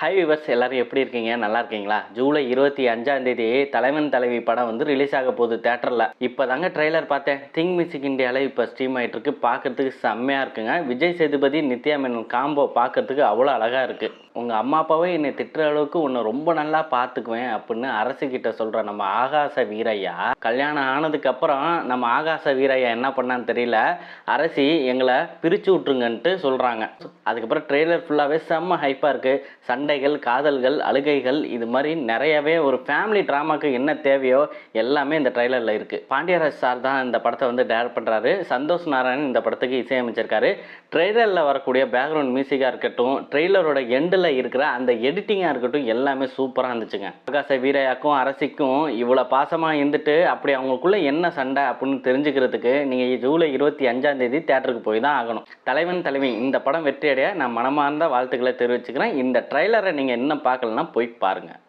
Hi viewers, எல்லாரும் எப்படி இருக்கீங்க? நல்லா இருக்கீங்களா? ஜூலை 25ஆம் தேதி தலைவன் தலைவி படம் வந்து ரிலீஸ் ஆக போகுது தியேட்டரில். இப்போ தாங்க ட்ரெய்லர் பார்த்தேன். திங் மியூசிக் இந்தியாவில் இப்போ ஸ்ட்ரீம் ஆகிட்டு இருக்கு. பார்க்கறதுக்கு செம்மையாக இருக்குங்க. விஜய் சேதுபதி நித்யா மேனன் காம்போ பார்க்கறதுக்கு அவ்வளோ அழகாக இருக்குது. உங்கள் அம்மா அப்பாவே என்னை திட்டுற அளவுக்கு உன்னை ரொம்ப நல்லா பார்த்துக்குவேன் அப்படின்னு அரசுக்கிட்ட சொல்கிற நம்ம ஆகாச வீரையா, கல்யாணம் ஆனதுக்கப்புறம் நம்ம ஆகாச வீரையா என்ன பண்ணான்னு தெரியல, அரசி எங்களை பிரித்து விட்ருங்கன்ட்டு சொல்கிறாங்க. அதுக்கப்புறம் ட்ரெய்லர் ஃபுல்லாகவே செம்ம ஹைப்பாக இருக்குது. சண்டைகள், காதல்கள், அழுகைகள், இது மாதிரி நிறையவே ஒரு ஃபேமிலி ட்ராமாக்கு என்ன தேவையோ எல்லாமே இந்த ட்ரெய்லரில் இருக்குது. பாண்டியராஜ் சார் தான் இந்த படத்தை வந்து டைரக்ட் பண்ணுறாரு. சந்தோஷ் நாராயணன் இந்த படத்துக்கு இசையமைச்சிருக்காரு. ட்ரெய்லரில் வரக்கூடிய பேக்ரவுண்ட் மியூசிக்காக இருக்கட்டும், ட்ரெய்லரோட எண்டில் இருக்கிற அந்த எடிட்டிங்காக இருக்கட்டும், எல்லாமே சூப்பராக இருந்துச்சுங்க. ஆகாச வீரையாக்கும் அரசிக்கும் இவ்வளோ பாசமாக இருந்துட்டு அப்படி அவங்களுக்குள்ள என்ன சண்டை அப்படின்னு தெரிஞ்சுக்கிறதுக்கு நீங்கள் ஜூலை 25ஆம் தேதி தியேட்டருக்கு போய் தான் ஆகணும். தலைவன் தலைவி இந்த படம் வெற்றியடைய நான் மனமார்ந்த வாழ்த்துக்களை தெரிவிச்சுக்கிறேன். இந்த ட்ரெய்லரை நீங்கள் இன்னும் பார்க்கலன்னா போய் பாருங்கள்.